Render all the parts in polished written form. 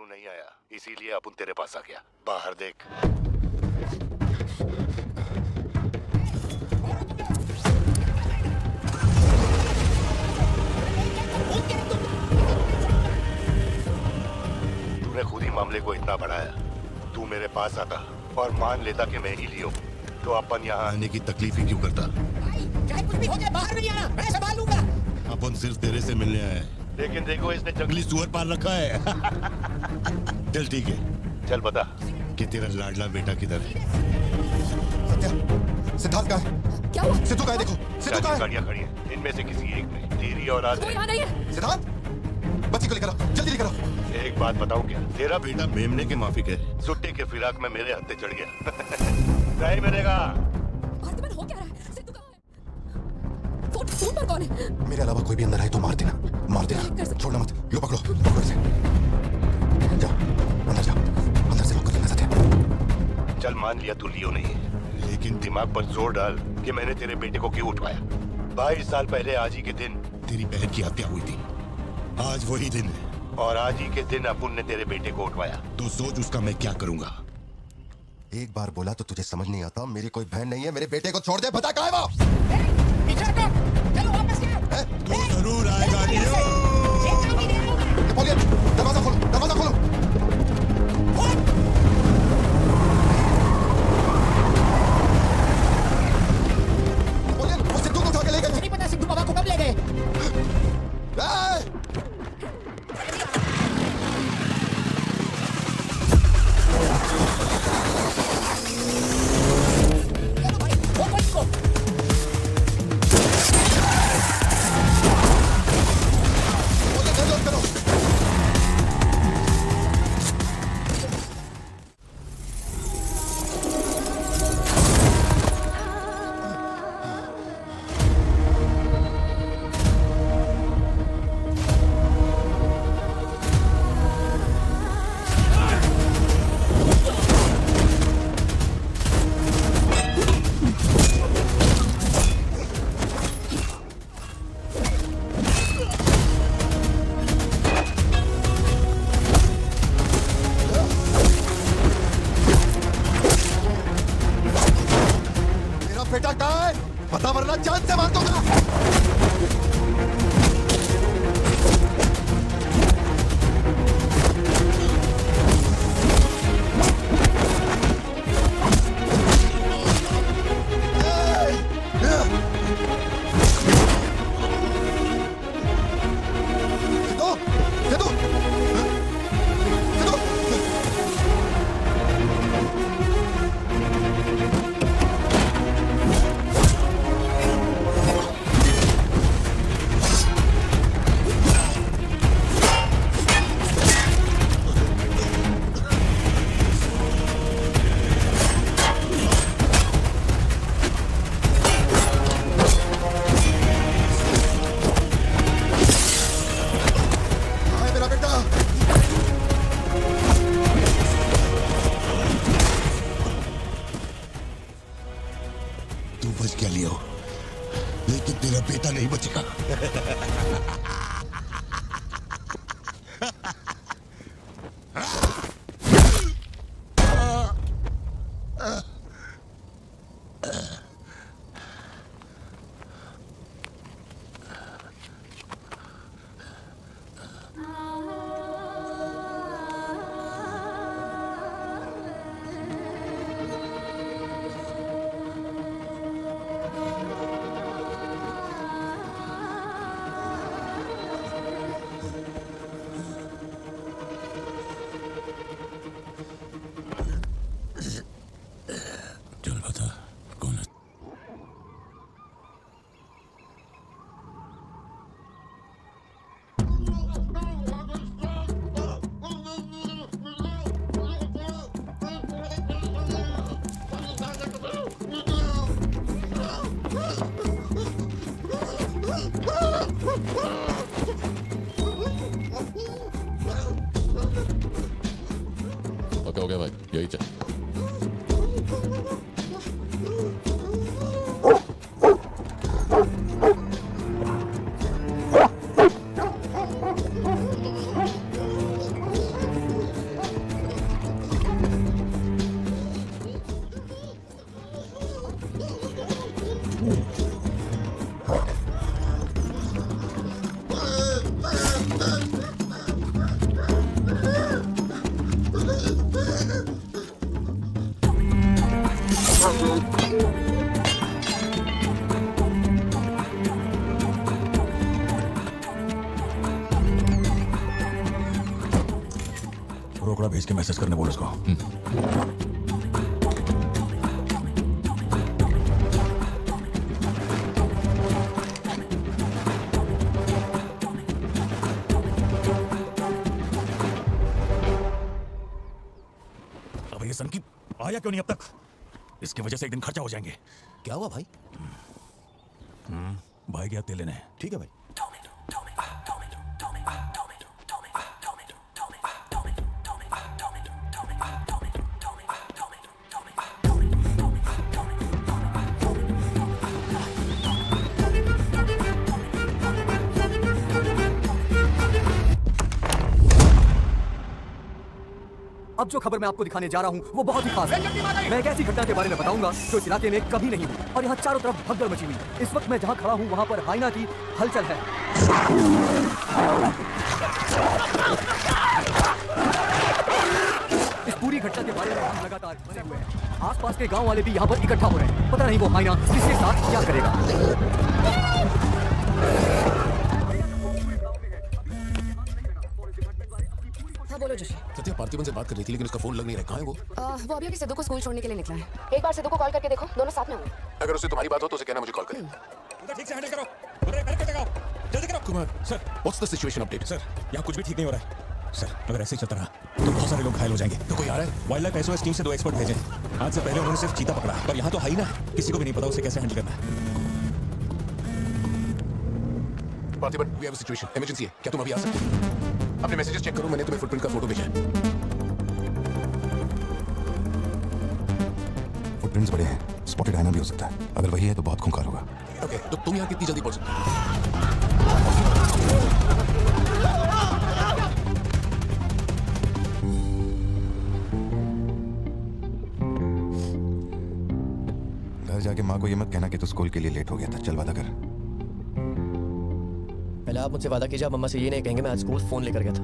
जानू नहीं आया, इसीलिए अपन तेरे पास आ गया। बाहर देख। तूने खुद ही मामले को इतना बढ़ाया। तू मेरे पास आता और मान लेता कि मैं ही लियो, तो अपन यहाँ आने की तकलीफ ही क्यों करता? चाहे कुछ भी हो जाए, बाहर नहीं आना, मैं संभाल लूंगा। अपन सिर्फ तेरे से मिलने आए हैं, लेकिन देखो इसने जंगली सुअर पाल रखा है। चल ठीक है, चल बता कि तेरा लाडला बेटा किधर है? सत्या, सिद्धार्थ कहाँ है? क्या हुआ? सिद्धू कहाँ है? देखो, सिद्धू कहाँ है? गाड़ियाँ खड़ी हैं, इनमें से किसी एक में तेरी औलाद कोई यहाँ नहीं है। सिद्धार्थ, बच्ची को लेकर आओ, जल्दी लेकर आओ। एक बात बताऊं क्या? तेरा बेटा मेमने के माफिक है, सुट्टे के फिराक में मेरे हत्थे चढ़ गया। नहीं मिलेगा। आर्तिमन, हो क्या रहा है? सिद्धू कहाँ है? फोन पर कौन है? मेरे अलावा कोई भी अंदर आए तो मार देना, मार देना, छोड़ना मत। लो पकड़ो, पकड़ो इसे। जाओ, अंदर जाओ, अंदर से लॉक कर लेना। सत्या, चल मान लिया तू लियो नहीं है, लेकिन दिमाग पर जोर डाल कि मैंने तेरे बेटे को क्यों उठवाया। 22 साल पहले आज ही के दिन तेरी बहन की हत्या हुई थी। आज वही दिन है, और आज ही के दिन अपुन ने तेरे बेटे को उठवाया। तो सोच उसका मैं क्या करूंगा। एक बार बोला तो तुझे समझ नहीं आता? मेरी कोई बहन नहीं है, मेरे बेटे को छोड़ दे। बता कहाँ है वो? पीछे हटो, चलो वापस आओ। तू जरूर आएगा लियो। नेपोलियन, दरवाजा खोलो, दरवाजा खोलो। नेपोलियन, वो सिद्धू को उठा के ले गए। नहीं पता सिद्धू बाबा को कब ले गए। बेटा कहाँ है? पता वरना जान से मार दूंगा। तू बच गया लियो, लेकिन तेरा बेटा नहीं बचेगा। चल बता कौन है? ओके ओके भाई, यही चाहिए। रोकड़ा भेज के मैसेज करने बोल उसको। अब ये सन की आया क्यों नहीं अब तक? इसकी वजह से एक दिन खर्चा हो जाएंगे। क्या हुआ भाई? भाई गया तेल लेने। ठीक है भाई। अब जो खबर मैं आपको दिखाने जा रहा हूँ वो बहुत ही खास है। मैं एक ऐसी घटना के बारे में बताऊंगा जो इस इलाके में कभी नहीं हुई और यहाँ चारों तरफ भगदड़ मची हुई। इस वक्त मैं जहाँ खड़ा हूँ वहाँ पर हाइना की हलचल है। इस पूरी घटना के बारे में हम लगातार बने हुए हैं। आसपास के गांव वाले भी यहाँ पर इकट्ठा हो रहे हैं। पता नहीं वो हाइना किसके साथ क्या करेगा। हाँ बोलो जोशी। सत्या पार्थिबन से बात कर रही थी लेकिन उसका फोन लग नहीं रहा। कहाँ है वो? वो अभी सिद्धू को स्कूल छोड़ने के लिए निकला है। एक बार सिद्धू को कॉल करके देखो, दोनों साथ में होंगे। अगर उससे तुम्हारी बात हो तो उसे कहना मुझे कॉल करे। ठीक से हैंडल करो। जल्दी करो। Kumar sir, what's the situation update? Sir यहाँ कुछ भी ठीक नहीं हो रहा है सर। अगर ऐसे ही चलता रहा तो बहुत सारे लोग घायल हो जाएंगे। तो कोई आ रहा है? वाइल्ड लाइफ एसओएस टीम से 2 एक्सपर्ट भेजे। आज से पहले उन्होंने सिर्फ चीता पकड़ा, पर यहाँ तो हाई ना, किसी को भी नहीं पता उसे कैसे हैंडल करना है। Parthiban, we have a situation, emergency है। क्या तुम अभी आ सकते हो? अपने मैसेजेस चेक करो, मैंने तुम्हें फुटप्रिंट का फोटो भेजा है। फुटप्रिंट्स बड़े हैं, स्पॉटेड हाइना भी हो सकता है। अगर वही है तो बहुत खूंखार होगा। ओके, तो तुम यहाँ कितनी जल्दी पहुंच सकते हो? घर जाके माँ को ये मत कहना कि तू स्कूल के लिए लेट हो गया था। चल वादा कर। पहले आप मुझसे वादा कीजिए, आप मम्मा से ये नहीं कहेंगे मैं आज स्कूल फोन लेकर गया था।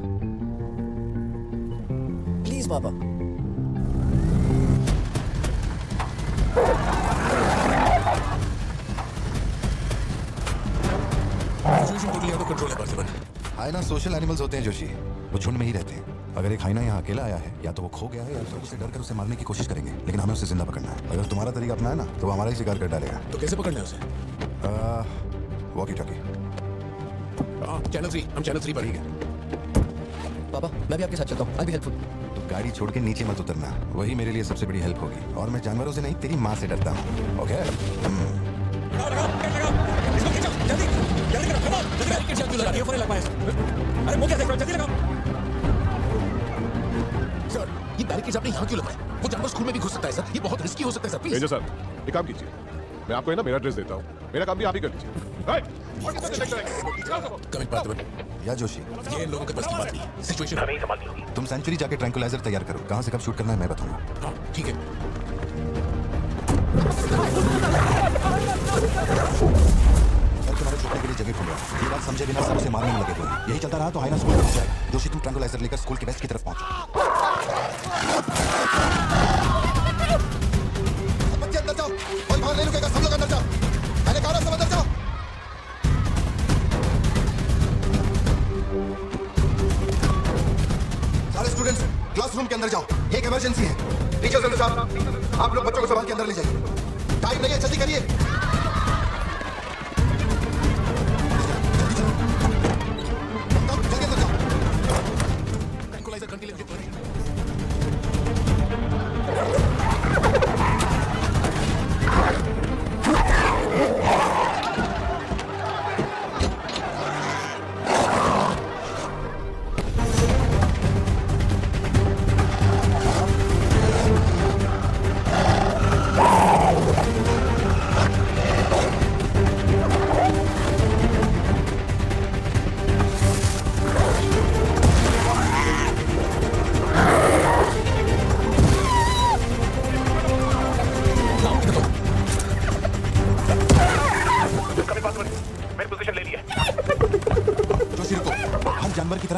प्लीज पापा। Situation totally out of control है पार्थिबन। हाइना सोशल एनिमल्स होते हैं जोशी, वो झुंड में ही रहते हैं। अगर एक हाइना यहाँ अकेला आया है या तो वो खो गया है या तो उसे डर कर उसे मारने की कोशिश करेंगे, लेकिन हमें उसे जिंदा पकड़ना है। अगर तुम्हारा तरीका अपना है ना तो वो हमारा ही शिकार कर डालेगा। तो कैसे पकड़ना है उसे? Walkie talkie. चैनल 3, हम चैनल 3 पर ही हैं। पापा मैं भी आपके साथ चलता हूँ। आई बी हेल्पफुल। तो गाड़ी छोड़ के नीचे मत उतरना, वही मेरे लिए सबसे बड़ी हेल्प होगी। और मैं जानवरों से नहीं तेरी माँ से डरता हूँ। ओके? सर, ये बैरिकेड्स आपने यहाँ क्यों लगाए? वो जानवर स्कूल में भी घुस सकता है सर। ये बहुत रिस्की हो सकता है सर। प्लीज मेजर साहब, एक काम कीजिए, मैं आपको है ना मेरा ड्रेस देता हूँ। मेरा काम भी आप ही कर लीजिए। कमिट पार्थिबन। या जोशी, ये इन लोगों के बस की बात नहीं। सिचुएशन हमें ही संभालनी होगी। तुम सेंचुरी जाके ट्रैंकुलाइजर तैयार करो। कहाँ से कब शूट करना है मैं बताऊंगा। हाँ ठीक है। तुम्हारे छुपने के लिए जगह ढूंढ रहा हूं। ये बात समझे बिना सब उसे मारने में लगे हुए हैं। यही चलता रहा तो हाइना स्कूल पहुंच जाएगा। जोशी तुम ट्रैंकुलाइजर लेकर स्कूल के वेस्ट की तरफ पहुंचो। बच्चे अंदर जाओ, कोई बाहर नहीं रुकेगा। सब लोग अंदर जाओ। मैंने कहा सब अंदर जाओ। सारे स्टूडेंट्स क्लासरूम के अंदर जाओ, एक इमरजेंसी है। टीचर्स अंदर जाओ। आप लोग बच्चों को संभाल के अंदर ले जाइए। टाइम नहीं है, जल्दी करिए।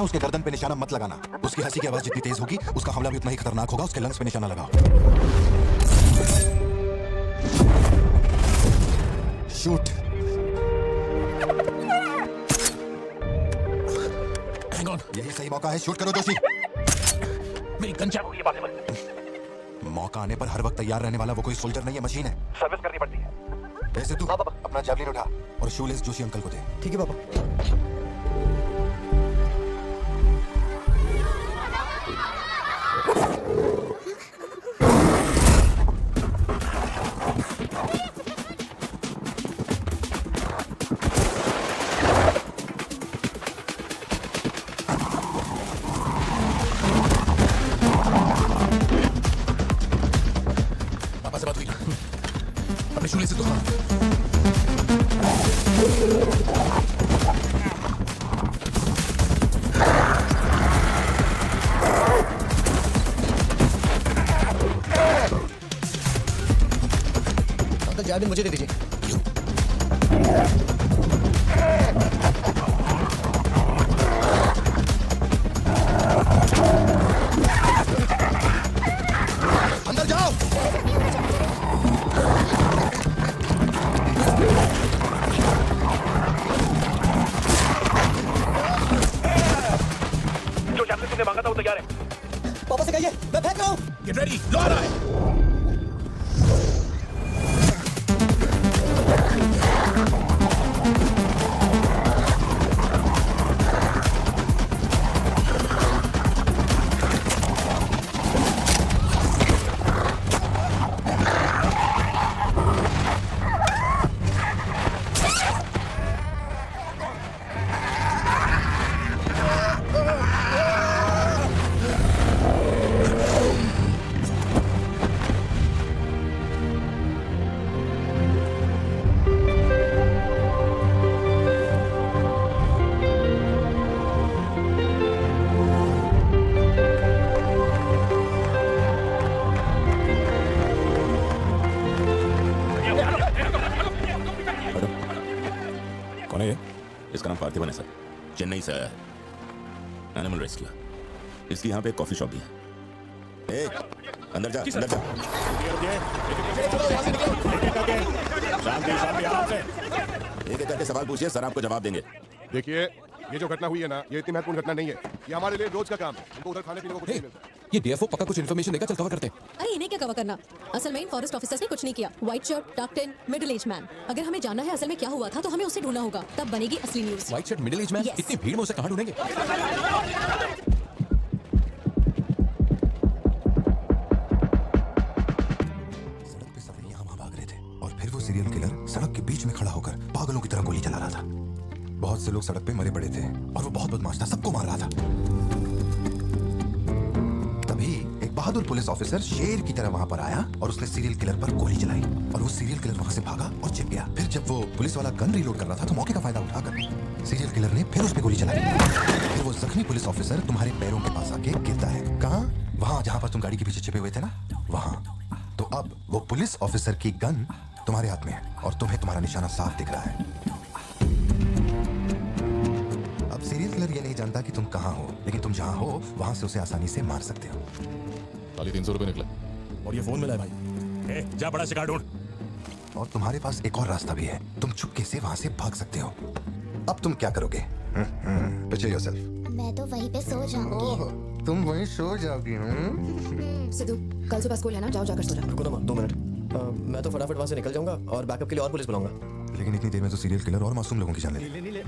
उसके गर्दन पे निशाना मत लगाना। उसकी हंसी की आवाज जितनी तेज होगी उसका हमला भी उतना ही खतरनाक होगा। उसके लंग्स पे निशाना लगाओ। शूट। हैंग ऑन, यही सही मौका है। शूट करो जोशी। मेरी गन चैप हो गई है पार्थिबन। मौका आने पर हर वक्त तैयार रहने वाला वो कोई सोल्जर नहीं है, मशीन है। सर्विस करनी पड़ती है। ऐसे तू अपना जैवलिन उठा और शूलेस जोशी अंकल को दे। ठीक है पापा। पापा से बात हुई? अपने शूले से तो हाँ। अंकल जैवलिन मुझे दे दीजिए। अंदर जाओ। जो जैवलिन तुमने मांगा था वो तैयार है। पापा से कहिए मैं फेंक रहा हूँ। गेट रेडी, लो आ रहा है। कौन है ये? इसका नाम पार्थिबन है सर, चेन्नई से आया है। Animal rescue. इसकी यहाँ पे एक कॉफी शॉप भी है। ए, अंदर जा, अंदर जा। एक एक करके सवाल पूछिए, सर आपको जवाब देंगे। देखिए, ये जो घटना हुई है ना, ये इतनी महत्वपूर्ण घटना नहीं है। ये हमारे लिए रोज का काम है। इनको उधर खाने पीने को कुछ नहीं मिलता। ये डीएफओ पक्का कुछ इन्फॉर्मेशन देगा, चल कवर करते हैं। अरे इन्हें क्या कवर करना? असल में इन फॉरेस्ट ऑफिसर्स ने कुछ नहीं किया। White shirt, dark ten, middle age man. अगर हमें जानना है असल में क्या हुआ था तो हमें उसे ढूंढना होगा, तब बनेगी असली news. White shirt, middle age man, Yes. इतनी भीड़ में उसे कहाँ ढूंढेंगे? सड़क पे सवारी यहाँ वहाँ भाग रहे थे और फिर वो सीरियल किलर सड़क के बीच में खड़ा होकर पागलों की तरह गोली चला रहा था। बहुत से लोग सड़क पे मरे पड़े थे और वो बहुत बदमाश था, सबको मार रहा था। तभी एक बहादुर पुलिस ऑफिसर शेर की तरह वहां पर आया और उसने सीरियल किलर पर गोली चलाई और वो सीरियल किलर वहां से भागा और छिप गया। फिर जब वो पुलिस वाला गन रीलोड कर रहा था तो मौके का फायदा उठाकर सीरियल किलर ने फिर उस पर गोली चलाई। फिर वो जख्मी पुलिस ऑफिसर तुम्हारे पैरों के पास आके गिरता है। कहाँ? वहां जहां पर तुम गाड़ी के पीछे छिपे हुए थे ना, वहां। तो अब वो पुलिस ऑफिसर की गन तुम्हारे हाथ में है और तुम्हें तुम्हारा निशाना साफ दिख रहा है। अब सीरियल किलर ये नहीं जानता कि तुम कहां हो, लेकिन तुम जहां हो वहां से उसे आसानी से मार सकते हो। खाली 300 रुपए निकले। और ये फोन मिला है भाई। ए, जा बड़ा शिकार ढूंढ। और तुम्हारे पास एक और रास्ता भी है, तुम चुपके से वहां से भाग सकते हो। अब तुम क्या करोगे? Picture yourself. मैं तो वहीं पे सो जाऊंगी। तुम वहीं सो जाओगी? सिद्धू, कल सुबह स्कूल है ना, जाओ जाकर सो जाओ। रुको ना 2 मिनट। मैं तो फटाफट वहां से निकल जाऊंगा और बैकअप के लिए और पुलिस बुलाऊंगा। लेकिन इतनी देर में तो सीरियल किलर और मासूम लोगों की जान ले ली।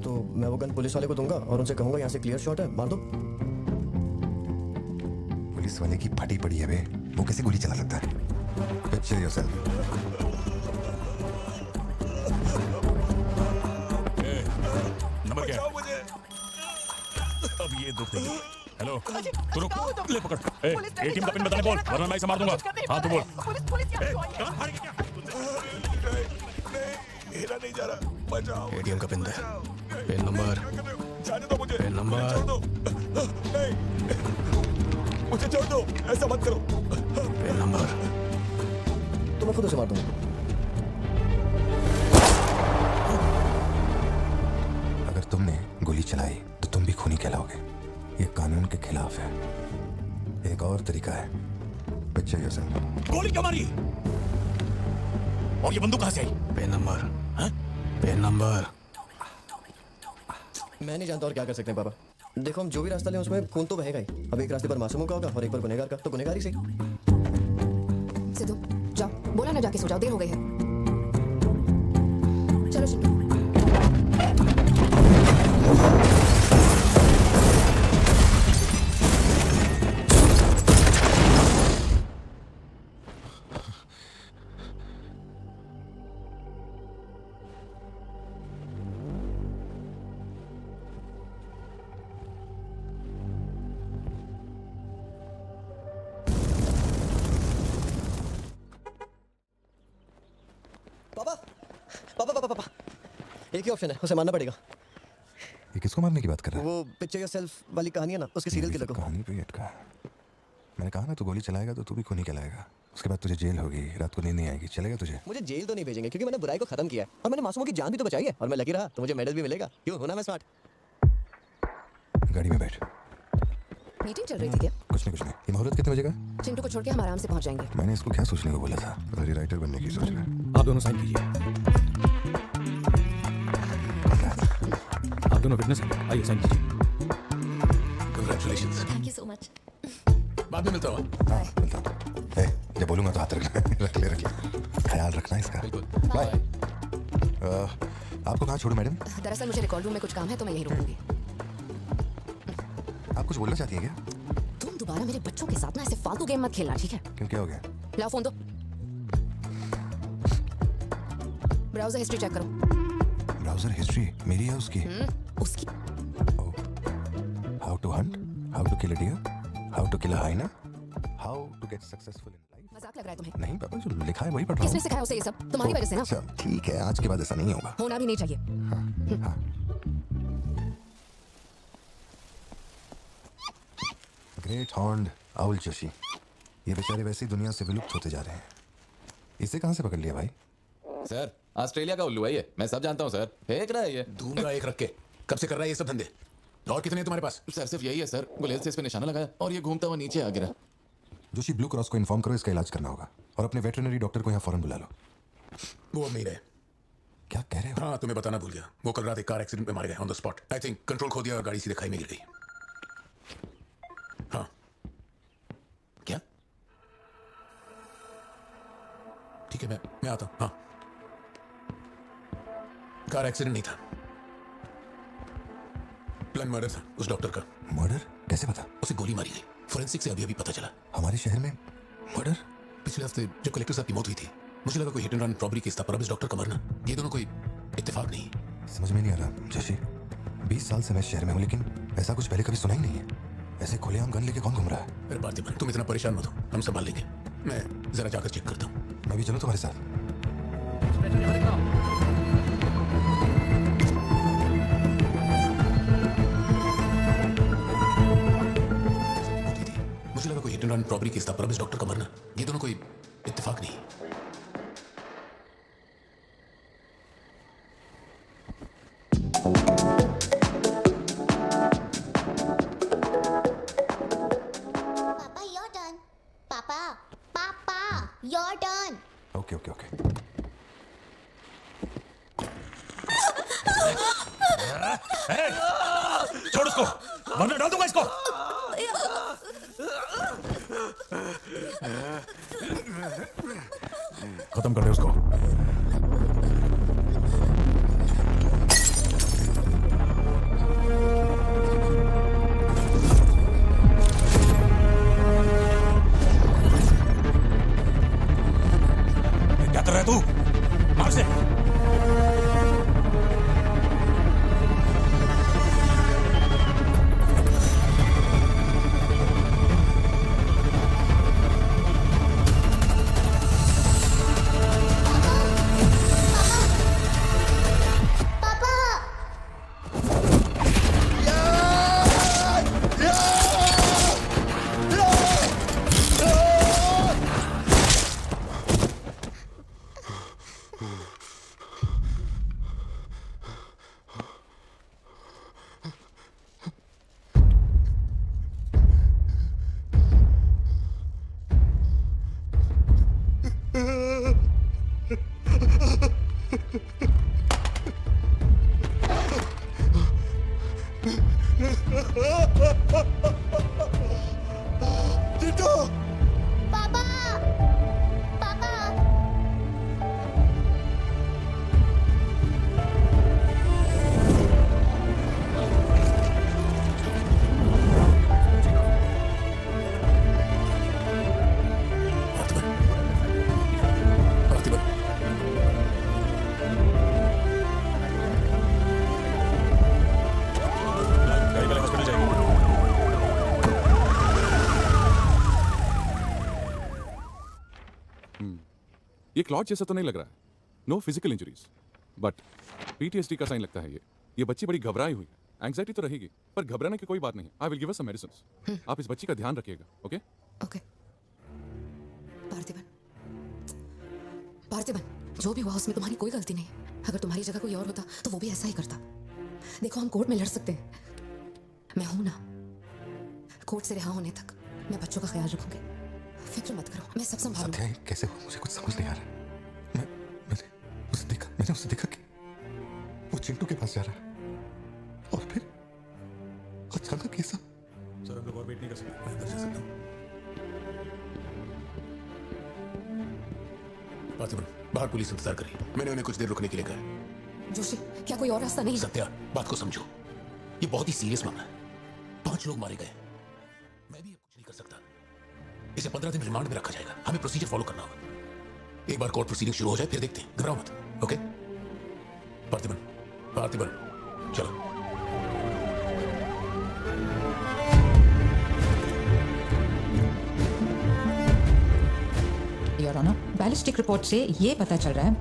तो मैं वो गन पुलिस वाले को दूंगा और उनसे कहूंगा यहाँ से क्लियर शॉट है, मार दो। पुलिस वाले की फटी पड़ी है बे, वो कैसे गोली चला सकता है? Picture yourself. नंबर क्या है? अब ये दुख देंगे। हेलो, तू रुक, ले पकड़। ए, एटीएम का पिन बताने बोल, वरना मैं इसे मार दूंगा। हाँ तू बोल। मेरा नहीं जा रहा, बचाओ। एटीएम का पिन दे। Pin number. जाने दो मुझे। Pin number. छोड़ दो। नहीं, मुझे छोड़ दो, ऐसा मत करो। Pin number. तो मैं खुद उसे मार दूंगा। अगर तुमने गोली चलाई तो तुम भी खूनी कहलाओगे। ये कानून के खिलाफ है। एक और तरीका है, पिक्चर योरसेल्फ। गोली क्यों मारी? और ये बंदूक कहां से आई? Pen number. हाँ? Pen number. मैं नहीं जानता और क्या कर सकते हैं पापा। देखो हम जो भी रास्ता लें उसमें खून तो बहेगा ही। अब एक रास्ते पर मासूमों का होगा और एक पर गुनहगार का, तो गुनहगार ही सही। सिद्धू जाओ, बोला ना जाके सो जाओ, देर हो गई है। चलो शिंदू। पापा एक ही ऑप्शन है, उसे मारना पड़ेगा। ये किसको मारने की बात कर रहा है? वो पिक्चर योरसेल्फ वाली कहानी है ना, उसके सीरियल किलर को। कहानी पे अटका है। मैंने कहा ना तू गोली चलाएगा तो तू भी खून ही कहलाएगा। उसके बाद तुझे जेल होगी, रात को नींद नहीं आएगी। चलेगा तुझे? मुझे जेल तो नहीं भेजेंगे क्योंकि मैंने बुराई को खत्म किया है और मैंने मासूमों की जान भी तो बचाई है और मैं लकी रहा तो मुझे मेडल भी मिलेगा। क्यों, होना मैं स्मार्ट। गाड़ी में बैठ। मीटिंग चल रही थी क्या? कुछ नहीं। ये मुहूर्त कितने बजे का? चिंटू को छोड़ के हम आराम से पहुंच जाएंगे। मैंने इसको क्या सोचने को बोला था? पता राइटर बनने की सोच रहा है। आप दोनों साइन कीजिए। आप दोनों विटनेस हैं, आइए साइन कीजिए। Congratulations. Thank you so much. बाद में मिलता हूँ। हाँ मिलता हूँ। जब बोलूंगा तो हाथ रखना। रख ले ख्याल रखना इसका। बाय। आपको कहाँ छोड़ूं मैडम? दरअसल मुझे रिकॉर्ड रूम में कुछ काम है तो मैं यहीं रुकूंगी। आप कुछ बोलना चाहती हैं क्या? तुम दोबारा मेरे बच्चों के साथ ना ऐसे फालतू गेम मत खेलना, ठीक है? क्यों, क्या हो गया? लाओ फोन दो। ब्राउजर हिस्ट्री चेक करो। ब्राउजर हिस्ट्री मेरी है उसकी? उसकी। How to hunt, how to kill a deer, how to kill a hyena, how to get successful in life. मजाक लग रहा है तुम्हें? नहीं पापा, जो लिखा है वही पढ़ रहा हूँ। किसने सिखाया उसे ये सब? तुम्हारी वजह से ना। अच्छा ठीक है, आज के बाद ऐसा नहीं होगा। होना भी नहीं चाहिए। हाँ। ग्रेट हॉर्न्ड आउल जोशी, ये बेचारे वैसे ही दुनिया से विलुप्त होते जा रहे हैं। इसे कहाँ से पकड़ लिया भाई? सर ऑस्ट्रेलिया का उल्लू है ये, मैं सब जानता हूँ सर। फेंक रहा है ये। दूंगा एक रख के। कब से कर रहा है ये सब धंधे? और कितने हैं तुम्हारे पास? सर सिर्फ यही है सर, गुलेल से इस पे निशाना लगाया और ये घूमता हुआ नीचे आ गिरा। जोशी ब्लू क्रॉस को इन्फॉर्म करो, इसका इलाज करना होगा और अपने वेटरनरी डॉक्टर को यहाँ फौरन बुला लो। वो अब नहीं रहे। क्या कह रहे हो? हाँ तुम्हें बताना भूल गया, वो कल रात एक कार एक्सीडेंट में मारे गए on the spot. I think control खो दिया और गाड़ी सीधे खाई में गिर गई। हाँ क्या? ठीक है मैं आता हूँ। हाँ कार एक्सीडेंट नहीं था, प्लान मर्डर था उस डॉक्टर का। मर्डर? कैसे पता? उसे गोली मारी गई, फोरेंसिक से अभी पता चला। हमारे शहर में मर्डर? पिछले हफ्ते जब कलेक्टर साहब की मौत हुई थी मुझे लगा कोई hit and run robbery case था, पर अब इस डॉक्टर का मरना, ये दोनों कोई इत्तेफाक नहीं। समझ में नहीं आ रहा जोशी। 20 साल से मैं शहर में हूँ लेकिन ऐसा कुछ पहले कभी सुना ही नहीं है। ऐसे खुलेआम गन लेके कौन घूम रहा है? अरे पार्थिबन तुम इतना परेशान मत हो, हम संभाल लेंगे। मैं जरा जाकर चेक करता हूँ। मैं भी चलूँ तुम्हारे साथ? मुझे लगा कोई hit and run robbery case था, पर अब इस डॉक्टर का मरना, ये दोनों कोई इत्तेफाक नहीं। पापा योर टर्न। पापा your turn. Okay okay okay. छोड़ उसको, वरना डाल दूंगा इसको। खत्म कर दे उसको। क्या कर रहा है तू? मार से। ये क्लॉट जैसा तो नहीं लग रहा है. No physical injuries, but PTSD का साइन लगता है ये बच्ची बड़ी घबराई हुई है. एंग्जाइटी तो रहेगी, पर घबराने की कोई बात नहीं. I will give her some medicine. आप इस बच्ची का ध्यान रखिएगा. Okay okay. पार्थिबन, जो भी हुआ उसमें तुम्हारी कोई गलती नहीं. अगर तुम्हारी जगह कोई और होता तो वो भी ऐसा ही करता. देखो, हम कोर्ट में लड़ सकते हैं. मैं हूं ना. कोर्ट से रिहा होने तक मैं बच्चों का ख्याल रखूंगी. फिक्र मत करो, मैं सब संभालूंगी. कैसे हुआ मुझे कुछ समझ नहीं आ रहा. मैंने उसे देखा कि वो चिंटू के पास जा रहा है और फिर अचानक ये सब. सर, हम लोग और वेट नहीं कर सकते. मैं अंदर जा सकता हूं. पार्थिबन, बाहर पुलिस इंतजार कर रही है. मैंने उन्हें कुछ देर रुकने के लिए कहा. जोशी, क्या कोई और रास्ता नहीं? सत्या, बात को समझो. ये बहुत ही सीरियस मामला है. 5 लोग मारे गए. मैं भी अब कुछ नहीं कर सकता. इसे 15 दिन रिमांड में रखा जाएगा. हमें प्रोसीजर फॉलो करना होगा. एक बार कोर्ट प्रोसीडिंग शुरू हो जाए फिर देखते हैं. घबराओ मत. ओके पार्थिबन, चलो. योर ऑनर, बैलिस्टिक रिपोर्ट से ये पता चल रहा है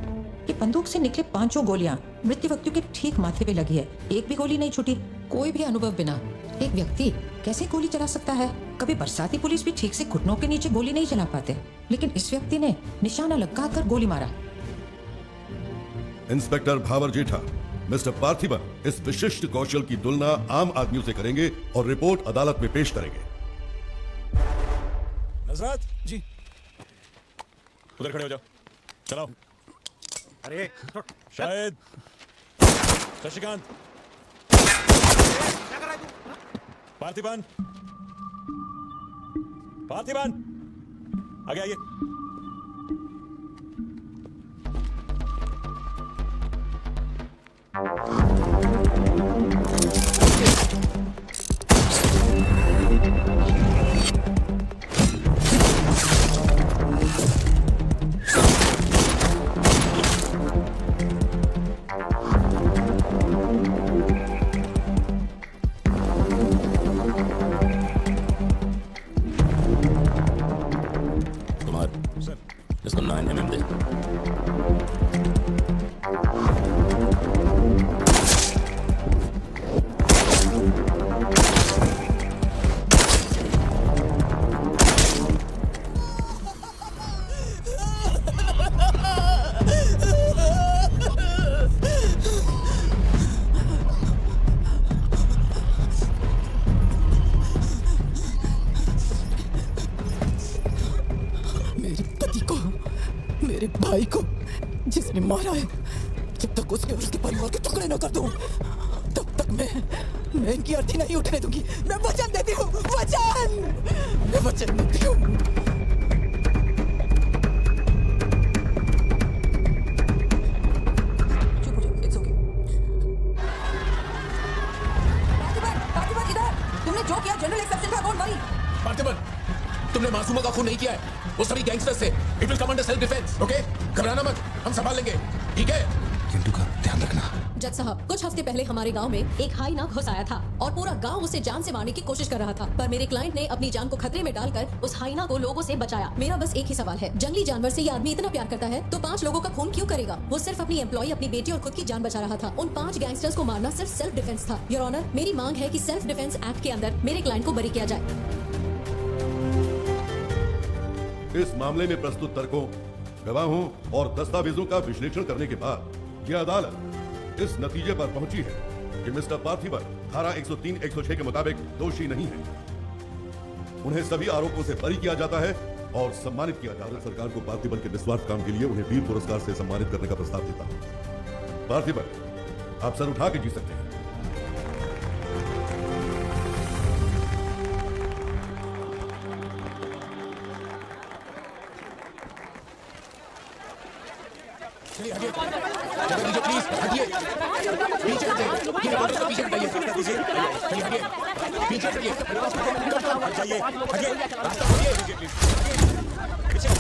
कि बंदूक से निकले 5 गोलियां मृत्यु व्यक्ति के ठीक माथे पे लगी है. एक भी गोली नहीं छूटी. कोई भी अनुभव बिना एक व्यक्ति कैसे गोली चला सकता है? कभी बरसाती पुलिस भी ठीक से घुटनों के नीचे गोली नहीं चला पाते, लेकिन इस व्यक्ति ने निशाना लगाकर गोली मारा. इंस्पेक्टर भावर जेठा, मिस्टर पार्थिबन इस विशिष्ट कौशल की तुलना आम आदमियों से करेंगे और रिपोर्ट अदालत में पेश करेंगे. नजरत जी, उधर खड़े हो जाओ. चलाओ. अरे शायद शशिकांत. पार्थिबन, आगे आइए. इसको 9mm दे. मेरे भाई को जिसने मारा है, जब तक उसके और उसके परिवार के टुकड़े न कर दूं, तब तक मैं इनकी अर्थी नहीं उठने दूंगी. मैं वचन देती हूँ. मैं वचन देती हूँ. चुप हो जाओ. It's okay. पार्थिबन, इधर. तुमने जो किया जनरल एक्सेप्शन था. Don't worry. पार्थिबन, तुमने मासूमा का खून नहीं किया है. वो सभी गैंगस्टर्स थे. It will come under self defence. Okay, घबराना मत. हम संभाल लेंगे. ठीक है? चिंटू का ध्यान रखना. जज साहब, कुछ हफ्ते पहले हमारे गांव में एक हाइना घुस आया था और पूरा गांव उसे जान से मारने की कोशिश कर रहा था, पर मेरे क्लाइंट ने अपनी जान को खतरे में डालकर उस हाइना को लोगों से बचाया. मेरा बस एक ही सवाल है, जंगली जानवर से ये आदमी इतना प्यार करता है तो 5 लोगों का खून क्यों करेगा? वो सिर्फ अपनी एम्प्लॉय, अपनी बेटी और खुद की जान बचा रहा था. उन 5 गैंगस्टर्स को मारना सिर्फ सेल्फ डिफेंस था. योर ऑनर, मेरी मांग है कि सेल्फ डिफेंस एक्ट के अंदर मेरे क्लाइंट को बरी किया जाए. इस मामले में प्रस्तुत तर्कों, गवाहों और दस्तावेजों का विश्लेषण करने के बाद यह अदालत इस नतीजे पर पहुंची है कि मिस्टर पार्थिबन धारा 103-106 के मुताबिक दोषी नहीं है. उन्हें सभी आरोपों से बरी किया जाता है और सम्मानित किया जाता है. सरकार को पार्थिबन के निस्वार्थ काम के लिए उन्हें वीर पुरस्कार से सम्मानित करने का प्रस्ताव देता हूं. पार्थिबन, आप सर उठा के जी सकते हैं. चलिए आगे. जगह दीजिए प्लीज. हटिए. पीछे हटिए. ये रिपोर्टर को पीछे हटाइए. चलिए आगे. पीछे हटिए. जाइए. आगे. रास्ता छोड़िए.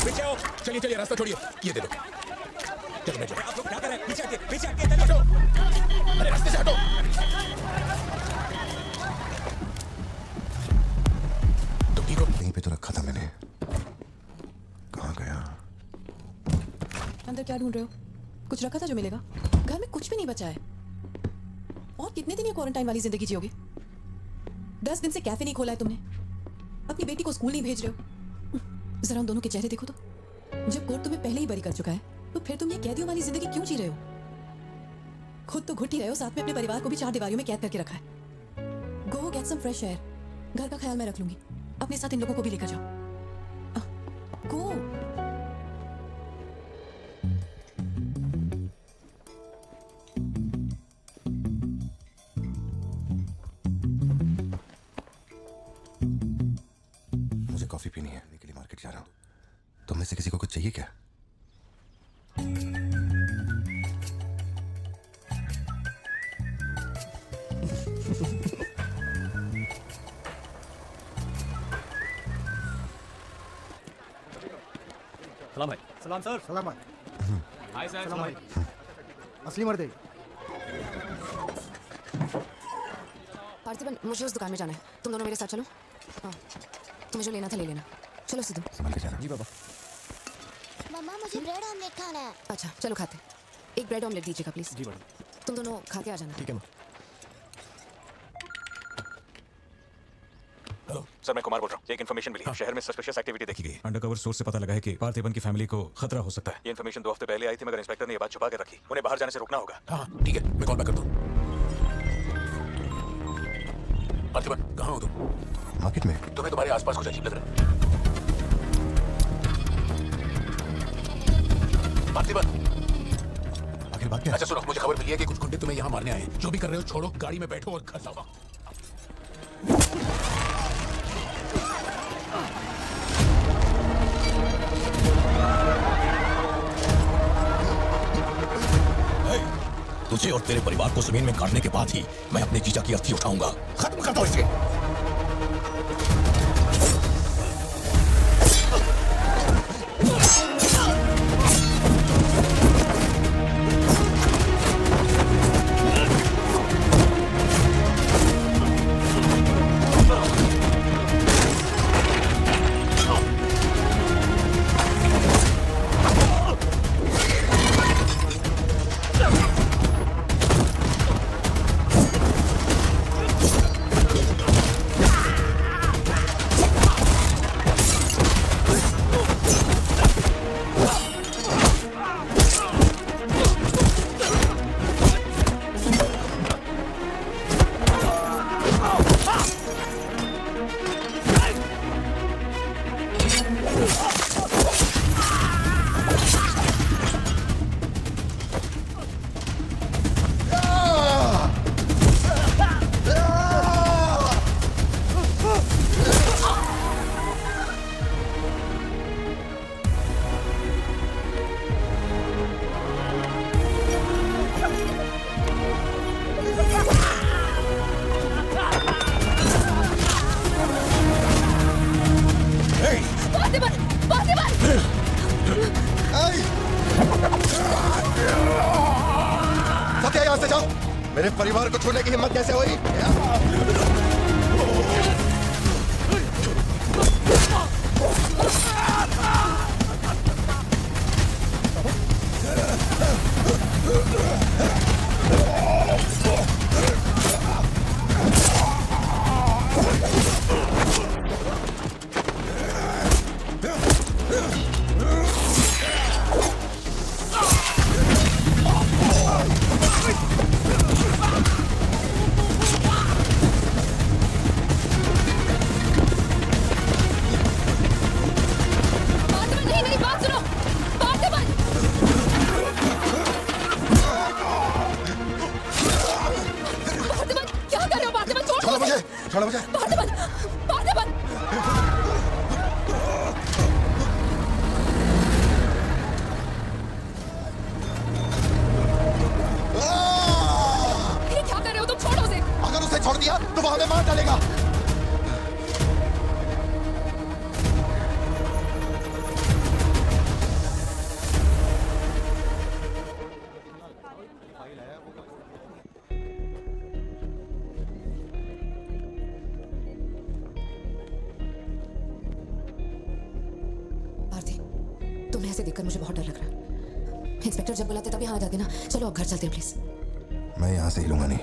पीछे आओ. चलिए रास्ता छोड़िए. ये दे दो. चलो बैठो. आप लोग क्या कर रहे हैं? पीछे हटिए. हटो. अरे रास्ते से हटो. तुम ठीक हो? यहीं पे तो रखा था मैंने. कहाँ गया? अंदर क्या ढूंढ रहे हो? कुछ रखा था जो मिलेगा? घर में कुछ भी नहीं बचा है। और कितने दिन ये क्वारंटाइन वाली जिंदगी जियोगे? 10 दिन से कैफे नहीं खोला है तुमने। अपनी बेटी को स्कूल नहीं भेज रहे हो। जरा उन दोनों के चेहरे देखो तो। जब कोर्ट तुम्हें पहले ही बरी कर चुका है तो फिर तुम ये कैदियों वाली जिंदगी क्यों जी रहे हो? खुद तो घुट ही रहे हो, साथ में अपने परिवार को भी 4 दीवारियों में कैद करके रखा है। Go get some fresh air. घर का ख्याल मैं रख लूंगी। अपने साथ इन लोगों को भी लेकर जाओ। गो। मुझे कॉफी पीनी है, के लिए मार्केट जा रहा हूँ। तुम में से किसी को कुछ चाहिए क्या? सलाम भाई। सलाम सर। सलाम भाई। Hi sir. सलाम भाई। असली मर्द है। पार्थिबन, मुझे उस दुकान में जाना है। तुम दोनों मेरे साथ चलो। हाँ, तुम्हें जो लेना था ले लेना। चलो सिद्धू। जी बाबा। मम्मा मुझे ब्रेड ऑमलेट खाना है। अच्छा चलो खाते। एक ब्रेड ऑमलेट दीजिएगा प्लीज। जी मैडम। तुम दोनों खा के आ जाना। ठीक है। हेलो सर, मैं कुमार बोल रहा हूँ। एक इन्फॉर्मेशन मिली है। शहर में सस्पिशियस एक्टिविटी देखी गई। अंडरकवर सोर्स से पता लगा है कि पार्थिबन की फैमिली को खतरा हो सकता है। ये इन्फॉर्मेशन 2 हफ्ते पहले आई थी, मगर इंस्पेक्टर ने ये बात छुपा के रखी। उन्हें बाहर जाने से रोकना होगा। हाँ ठीक है, मैं कॉल बैक करता हूँ। पार्थिबन, कहाँ हो तुम? मार्केट में। तुम्हें तुम्हारे आसपास कुछ अजीब लग रहा है। पार्थिबन, आखिर बात क्या? अच्छा सुनो, मुझे खबर मिली है कि कुछ गुंडे तुम्हें यहाँ मारने आए हैं। जो भी कर रहे हो छोड़ो, गाड़ी में बैठो और घर जाओ। तुझे और तेरे परिवार को जमीन में गाड़ने के बाद ही मैं अपने जीजा की अर्थी उठाऊंगा। खत्म कर दो इसे। सत्या, यहाँ से जाओ। मेरे परिवार को छूने की हिम्मत कैसे हुई? छोड़ो मुझे। पार्थिबन, पार्थिबन। ये क्या कर रहे हो तुम? छोड़ो उसे। अगर उसे छोड़ दिया तो वो हमें मार डालेगा। तुम्हें ऐसे देखकर मुझे बहुत डर लग रहा है। इंस्पेक्टर जब बुलाते तब यहाँ आ जाते ना। चलो अब घर चलते हैं प्लीज। मैं यहाँ से हिलूंगा नहीं।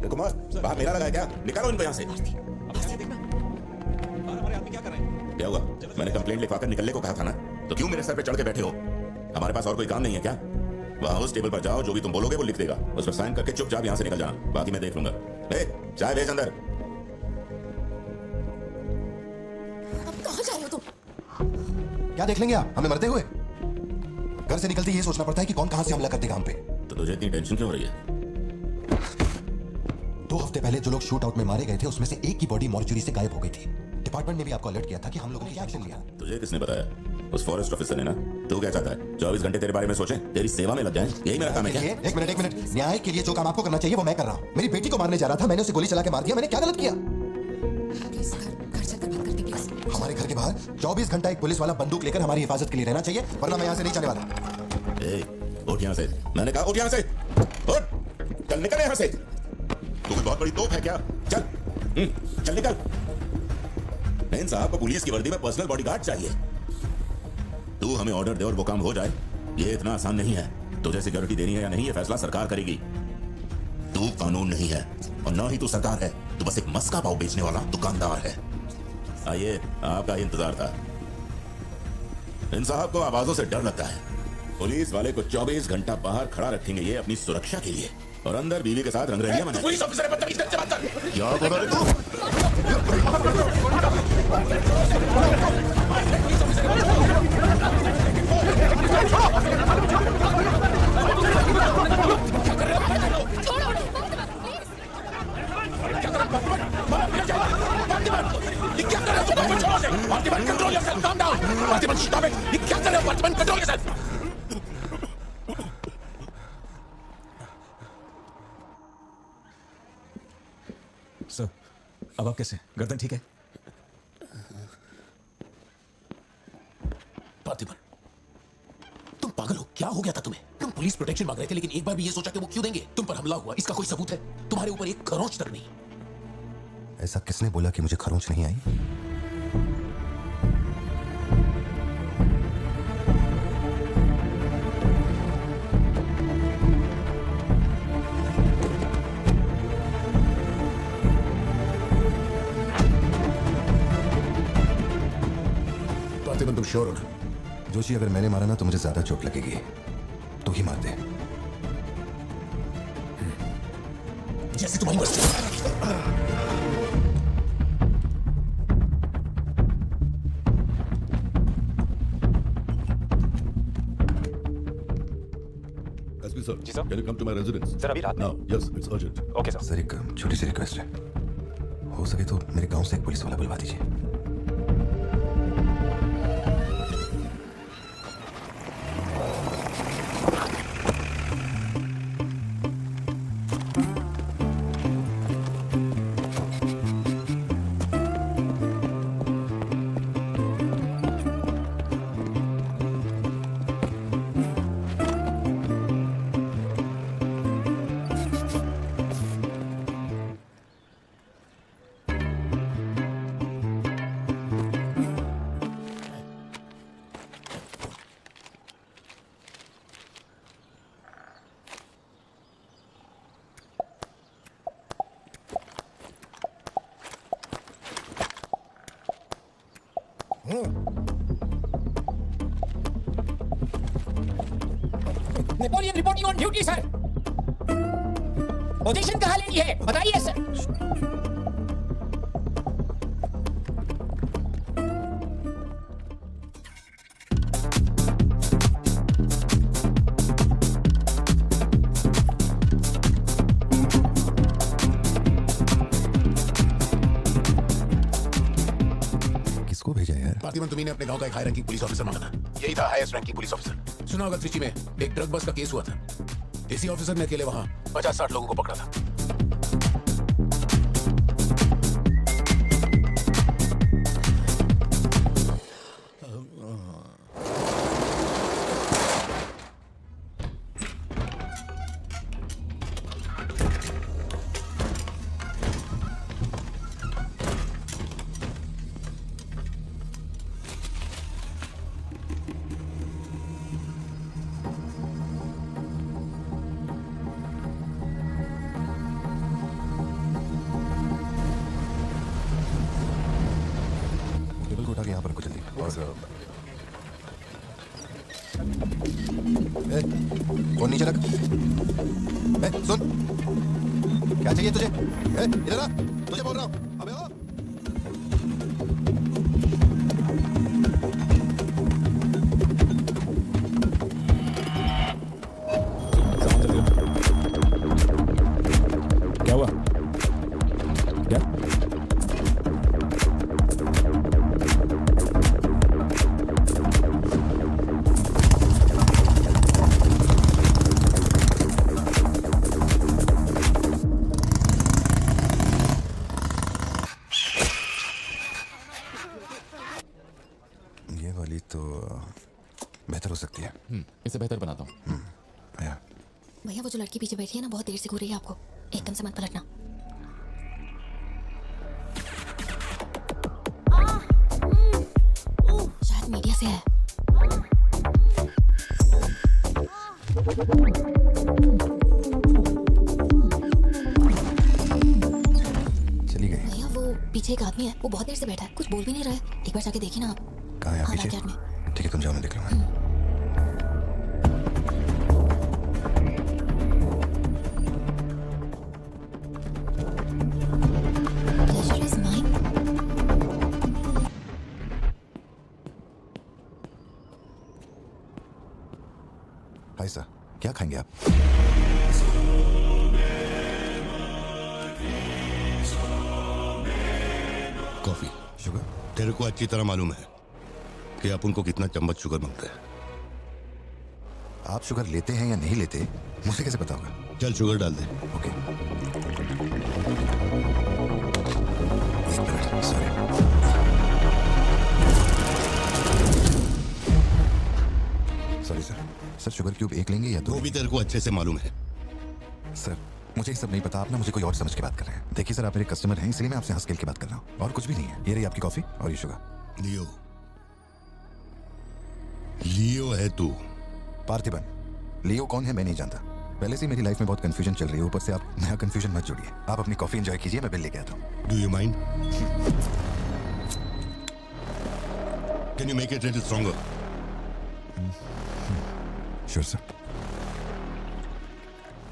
कुमार, बाहर मेला लगा है क्या? निकालो इनको यहाँ से। क्या हुआ? मैंने कंप्लेंट लिखवाकर निकलने को कहा था ना, तो क्यों मेरे सर पे चढ़ के बैठे हो? हमारे पास और कोई काम नहीं है क्या? वहाँ उस टेबल पर जाओ, जो भी तुम बोलोगे वो लिख देगा, उस पर साइन करके चुपचाप यहाँ से निकल जाना, बाकी मैं देख लूंगा। चाय भेज अंदर। अब कहाँ जा रहे हो तुम? क्या देख लेंगे आप हमें मरते हुए? घर से निकलते ये सोचना पड़ता है कि कौन कहां से हमला कर देगा हम पे। तो तुझे इतनी टेंशन क्यों हो रही है? 2 हफ्ते पहले जो लोग शूट आउट में मारे गए थे उसमें से एक की बॉडी मॉर्चुरी से गायब हो गई थी। डिपार्टमेंट ने भी आपको अलर्ट किया था कि हम लोगों ने क्या एक्शन लिया। तुझे किसने बताया? उस फॉरेस्ट ऑफिसर ने ना। तू क्या चाहता है? 24 घंटे तेरे बारे में सोचें, तेरी सेवा में लग जाएं? यही मेरा काम है क्या? एक मिनट। न्याय के लिए जो काम आपको करना चाहिए वो मैं कर रहा हूँ। मेरी बेटी को मारने जा रहा था, मैंने उसे गोली चला के मार दिया। मैंने क्या गलत किया? हमारे घर के बाहर 24 घंटा एक पुलिस वाला बंदूक लेकर हमारी हिफाजत के लिए रहना चाहिए, वरना मैं यहाँ से नहीं जाने वाला। उठ यहाँ से। मैंने कहा उठ यहाँ से। उठ, चल निकल यहाँ से। तू कोई बहुत बड़ी तोप है क्या? चल चल निकल। इन साहब को पुलिस की वर्दी में पर्सनल बॉडीगार्ड चाहिए। तू हमें ऑर्डर दे और वो काम हो जाए, ये इतना आसान नहीं है। तुझे सिक्योरिटी देनी है या नहीं, ये फैसला सरकार करेगी। तू कानून नहीं है और ना ही तू सरकार है। तू बस एक मस्का पाव बेचने वाला दुकानदार है। आइए, आपका ही इंतजार था। इन साहब को आवाजों से डर लगता है। पुलिस वाले को 24 घंटा बाहर खड़ा रखेंगे ये अपनी सुरक्षा के लिए, और अंदर बीवी के साथ रंगरलियां मनाएंगे। पुलिस ऑफिसर है, बदतमीज करके बात कर। क्या बोल रहा है तू? सर, अब आप कैसे? गर्दन ठीक है? पार्थिबन, तुम पागल हो? क्या हो गया था तुम्हें? तुम पुलिस प्रोटेक्शन मांग रहे थे, लेकिन एक बार भी ये सोचा कि वो क्यों देंगे? तुम पर हमला हुआ, इसका कोई सबूत है? तुम्हारे ऊपर एक खरोंच तक नहीं। ऐसा किसने बोला कि मुझे खरोंच नहीं आई? पार्थिबन, तुम श्योर हो ना? जोशी, अगर मैंने मारा ना तो मुझे ज्यादा चोट लगेगी। तू ही मार दे। जैसे तुम्हारी मर्जी। एसपी सर, जी sir, can you come to my residence? Sir, अभी रात में? Now, yes, it's urgent. Okay sir. Sir, एक छोटी सी रिक्वेस्ट है, हो सके तो मेरे गांव से एक पुलिस वाला बुलवा दीजिए। Napoleon reporting on duty sir. Position कहाँ लेनी है बताइए सर। किसको भेजा यार? पार्थिबन, तुम्ही ने अपने गांव का एक हाई रैंकिंग पुलिस ऑफिसर मांगा था। यही था हाईएस्ट रैंकिंग पुलिस ऑफिसर। सुना होगा त्रिची में एक ड्रग बस का केस हुआ था। इसी ऑफिसर ने अकेले वहां 50-60 लोगों को पकड़ा था। फोन नीचे रख। सुन, क्या चाहिए तुझे? इधर आ, तुझे बोल रहा हूँ। अबे ओ। क्या हुआ? क्या? ये वाली तो बेहतर हो सकती है। इसे बेहतर बनाता हूँ। भैया वो जो लड़की पीछे बैठी है ना, बहुत देर से घूर रही है आपको। एकदम से मत पलटना। शायद मीडिया से है। चली गई। भैया वो पीछे एक आदमी है, वो बहुत देर से बैठा है, कुछ बोल भी नहीं रहा है। एक बार जाके देखिए ना आप। कहाँ है? हाँ, पीछे? बैकयार्ड में। ठीक है, तुम जाओ, मैं देख लूंगा। Pleasure is mine. Hi sir, क्या खाएंगे आप? कॉफी। शुगर? तेरे को अच्छी तरह मालूम है कि आप उनको कितना चम्मच शुगर मांगते हैं। आप शुगर लेते हैं या नहीं लेते, मुझे कैसे पता होगा? चल शुगर डाल दे। ओके। एक minute, sorry. Sorry sir. Sir sugar cube एक लेंगे या दो? वो भी तेरे को अच्छे से मालूम है। सर मुझे ये सब नहीं पता, आप ना मुझे कोई और समझ के बात कर रहे हैं। देखिए सर, आप मेरे कस्टमर हैं, इसलिए मैं आपसे हंस खेल के बात कर रहा हूँ, और कुछ भी नहीं है। ये रही आपकी कॉफी और ये शुगर। लियो, लियो है तू? पार्थिबन। लियो कौन है मैं नहीं जानता। पहले से मेरी लाइफ में बहुत कंफ्यूजन चल रही है, ऊपर से आप नया कंफ्यूजन मत जोड़िए। आप अपनी कॉफी एंजॉय कीजिए, मैं बिल लेके आता हूँ। Do you mind? Can you make it little stronger? Sure sir.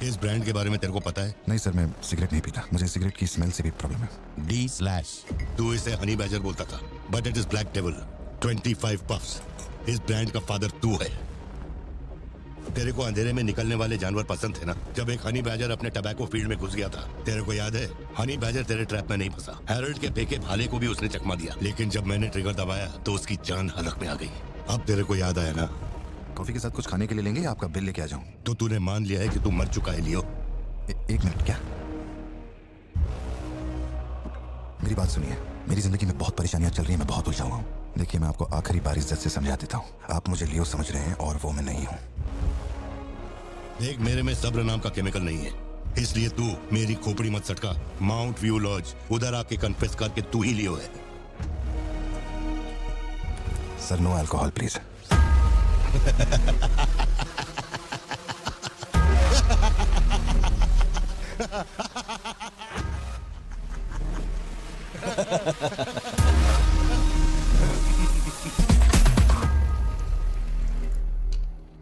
इस ब्रांड के बारे में तेरे को पता है? नहीं सर, मैं सिगरेट नहीं पीता, मुझे सिगरेट की स्मेल से भी प्रॉब्लम है। D/। तू इसे हनी बैजर बोलता था, but it is black devil. 25 puffs. इस ब्रांड का फादर तू है। तेरे को अंधेरे में निकलने वाले जानवर पसंद थे ना? जब एक हनी बैजर अपने टबैको फील्ड में घुस गया था, तेरे को याद है? हनी बैजर तेरे ट्रैप में नहीं फंसा। हैरोल्ड के फेंके भाले को भी उसने चकमा दिया, लेकिन जब मैंने ट्रिगर दबाया तो उसकी जान हलक में आ गई। अब तेरे को याद आया ना? कॉफी के साथ कुछ खाने के लिए लेंगे या आपका बिल लेके आ जाऊं? तो तूने मान लिया है कि तू मर चुका है लियो? एक मिनट, क्या? मेरी बात सुनिए, मेरी जिंदगी में बहुत परेशानियां चल रही हैं, मैं बहुत उलझा हुआ हूँ। देखिए, मैं आपको आखिरी बार इज्जत से समझा देता हूँ, आप मुझे लियो समझ रहे हैं और वो मैं नहीं हूँ। देख, मेरे में सब्र नाम का केमिकल नहीं है, इसलिए तू मेरी खोपड़ी मत सटका। माउंट व्यू लॉज, उधर आके कन्फेस करके तू ही लियो है। Sir no alcohol please.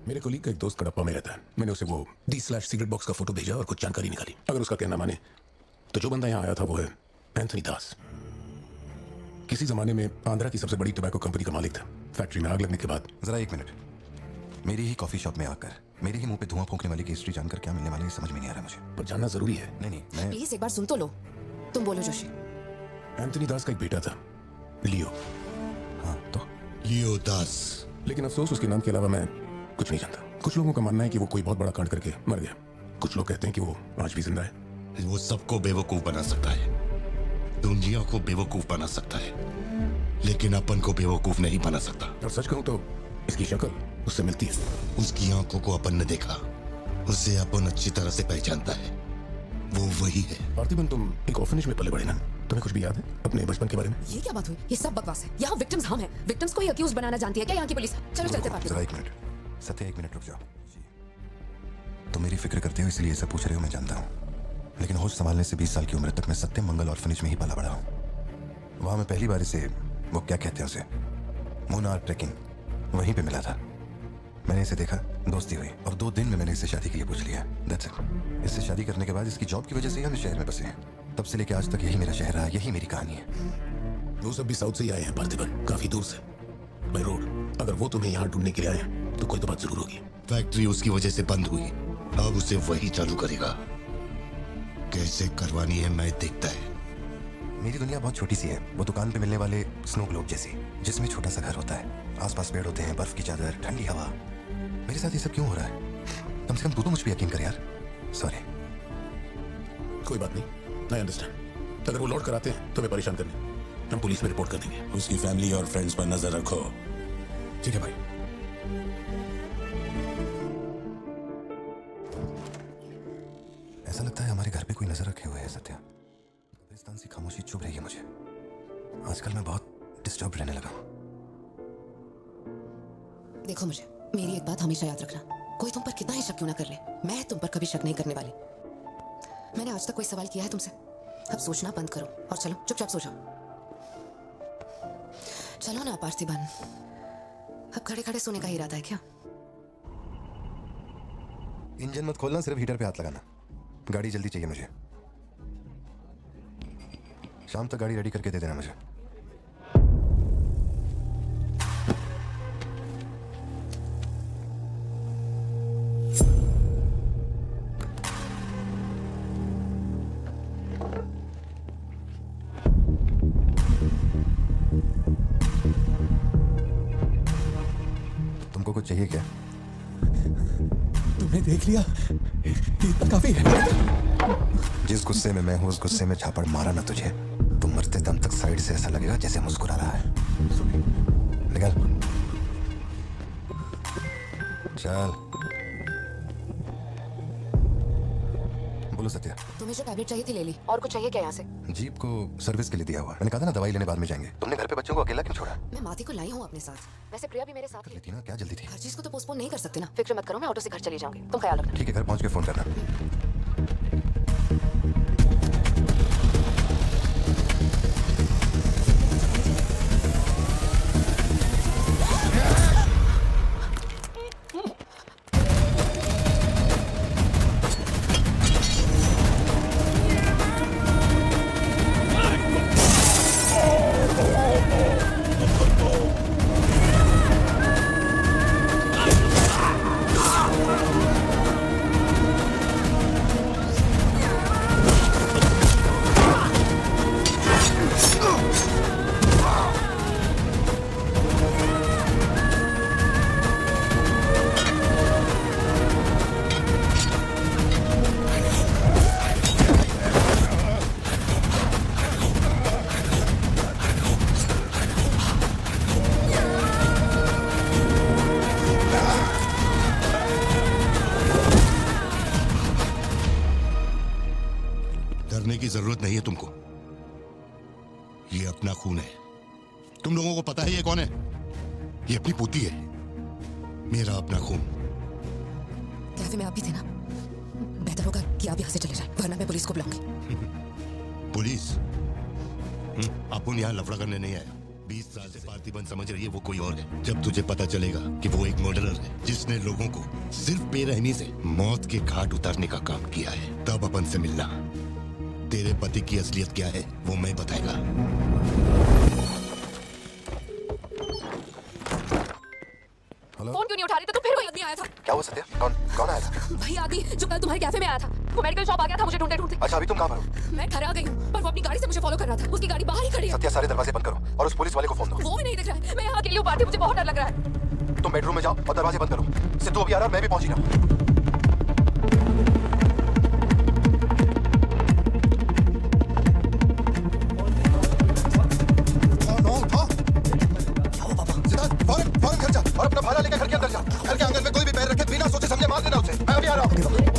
मेरे कोलीग का एक दोस्त कड़प्पा में रहता है। मैंने उसे वो D/सिगरेट बॉक्स का फोटो भेजा और कुछ जानकारी निकाली। अगर उसका कहना माने तो जो बंदा यहाँ आया था वो है एंथनी दास। किसी जमाने में आंध्रा की सबसे बड़ी टोबैको कंपनी का मालिक था। फैक्ट्री में आग लगने के बाद। जरा एक मिनट, मेरी ही कॉफी शॉप में आकर मेरे ही मुंह पे धुआं फूंकने वाली की हिस्ट्री जानकर क्या मिलने वाला है समझ में नहीं आ रहा मुझे। पर जानना जरूरी है। नहीं, मैं प्लीज एक बार सुन तो लो। तुम बोलो जोशी। एंथनी दास का एक बेटा था, लियो। हाँ तो? लियो दास। लेकिन अफसोस उसके नाम के अलावा मैं कुछ नहीं जानता। कुछ लोगों का मानना है कि वो कोई बहुत बड़ा कांड करके मर गया। कुछ लोग कहते हैं कि वो आज भी जिंदा है। वो सबको बेवकूफ बना सकता है, दुनिया को बेवकूफ बना सकता है, लेकिन अपन को बेवकूफ नहीं बना सकता। और सच कहूं तो इसकी शक्ल उससे मिलती है। उसकी आंखों को अपन ने देखा, उसे अपन अच्छी तरह से पहचानता है। वो वही है। पार्थिबन, तुम एक ऑर्फनेज में पले बड़े ना? तुम्हें कुछ भी याद है अपने बचपन के बारे में? ये क्या बात हुई? ये सब बकवास है। यहाँ विक्टिम्स हम हैं। विक्टिम्स को ही अक्यूज बनाना जानती है क्या यहाँ की पुलिस? चलो चलते पार्थिबन। जरा एक मिनट सत्या, एक मिनट रुक जाओ। तो मेरी फिक्र करते हो इसलिए सब पूछ रहे हो, मैं जानता हूँ। लेकिन होश संभालने से 20 साल की उम्र तक मैं सत्यम मंगल ऑर्फनेज में ही पला बड़ा हूँ। वहां मैं पहली बार इसे, वो क्या कहते हैं उसे, मोनार ट्रेकिंग, वहीं पे मिला था। मैंने इसे देखा, दोस्ती हुई और 2 दिन में मैंने इससे शादी के लिए पूछ लिया। That's it। इससे शादी करने के बाद इसकी जॉब की वजह से ही हम इस शहर में बसे हैं। तब से लेके आज तक यही मेरा शहर रहा, यही मेरी कहानी है। वो सब भी साउथ से ही आए हैं पार्थिबन, काफी दूर से, बाय रोड। अगर वो तुम्हें यहाँ ढूंढने के लिए आए हैं तो कोई तो बात जरूर होगी। फैक्ट्री उसकी वजह से बंद हुई, अब उसे वही चालू करेगा। कैसे करवानी है मैं देखता है। मेरी दुनिया बहुत छोटी सी है, वो दुकान पे मिलने वाले स्नो ग्लोब जैसी, जिसमें छोटा सा घर होता है, आसपास पेड़ होते हैं, बर्फ की चादर, ठंडी हवा। मेरे साथ ये सब क्यों हो रहा है? कम से कम तू तो मुझ पे यकीन कर यार। सॉरी। कोई बात नहीं, आई अंडरस्टैंड। अगर वो लौट कर आते हैं तो हमें परेशान करने, हम पुलिस में रिपोर्ट कर देंगे। उसकी फैमिली और फ्रेंड्स पर नजर रखो। ठीक है भाई। ऐसा लगता है हमारे घर पे कोई नजर रखे हुए है सत्या। कब्रिस्तान सी खामोशी चुभ रही है मुझे। आजकल मैं बहुत डिस्टर्ब रहने लगा हूँ। देखो मुझे, मेरी एक बात हमेशा याद रखना, कोई तुम पर कितना ही शक क्यों ना कर ले, मैं तुम पर कभी शक नहीं करने वाली। मैंने आज तक कोई सवाल किया है तुमसे? अब सोचना बंद करो और चलो चुपचाप सो जाओ। चलो ना पार्थिबन, अब खड़े खड़े सोने का ही इरादा है क्या? इंजन मत खोलना, सिर्फ हीटर पे हाथ लगाना। गाड़ी जल्दी चाहिए मुझे। शाम तक गाड़ी रेडी करके दे देना मुझे। तुमको कुछ चाहिए क्या? तुमने देख लिया, इतना काफी है। जिस गुस्से में मैं हूं उस गुस्से में झापड़ मारा ना तुझे, तुम मरते दम तक साइड से ऐसा लगेगा जैसे मुस्कुरा रहा है। निकल चल। बोलो सत्या। तुम्हें जो टैबलेट चाहिए थी ले ली, और कुछ चाहिए क्या यहाँ से? जीप को सर्विस के लिए दिया हुआ। मैंने कहा था ना दवाई लेने बाद में जाएंगे। तुमने घर पे बच्चों को अकेला क्यों छोड़ा? मैं माथी को लाई हूँ अपने साथ, वैसे प्रिया भी मेरे साथ लेती ना, क्या जल्दी थी? हर चीज को तो पोस्टपोन नहीं कर सकते ना। फिक्र मत करो, मैं ऑटो से घर चली जाऊंगी, तुम ख्याल रखना। ठीक है, घर पहुंच के फोन करना। डरने की जरूरत नहीं है तुमको, ये अपना खून है। तुम लोगों को पता है ये कौन है? ये अपनी पोती है, मेरा अपना खून। कैफे में आप भी थे ना, बेहतर होगा कि आप यहाँ से चले जाएं, वरना मैं पुलिस को बुलाऊंगी। पुलिस? अपन यहाँ लफड़ा करने नहीं आया। 20 साल से पार्थिबन समझ रही है वो कोई और है। जब तुझे पता चलेगा कि वो एक मर्डरर है जिसने लोगों को सिर्फ बेरहमी से मौत के घाट उतारने का काम किया है, तब अपन से मिलना। तेरे पति की असलियत क्या है वो मैं बताएगा। हेलो? फोन क्यों नहीं उठा रही? तो तुम फिर वही आदमी आया था। क्या हुआ सत्या? कौन आया था? वही आदमी जो कल तुम्हारे कैफे में आया था। वो मेडिकल शॉप आ गया था मुझे ढूंढते ढूंढते। अच्छा, अभी तुम कहाँ पर हो? मैं घर आ गई हूँ, पर वो अपनी गाड़ी से मुझे फॉलो कर रहा था। उसकी गाड़ी बाहर ही खड़ी है। सत्या, सारे दरवाजे बंद करो और उस पुलिस वाले को फोन दो। वो भी नहीं दिख रहा है। मैं यहाँ अकेली हूँ पार्टी, मुझे बहुत डर लग रहा है। तुम बेडरूम में जाओ और दरवाजे बंद करो। सिद्धू अभी आ रहा है, मैं भी पहुंची ना। फौरन घर जा और अपना भाला लेकर घर के अंदर जा। घर के आंगन में कोई भी पैर रखे बिना सोचे समझे मार देना उसे। मैं अभी आ रहा हूँ।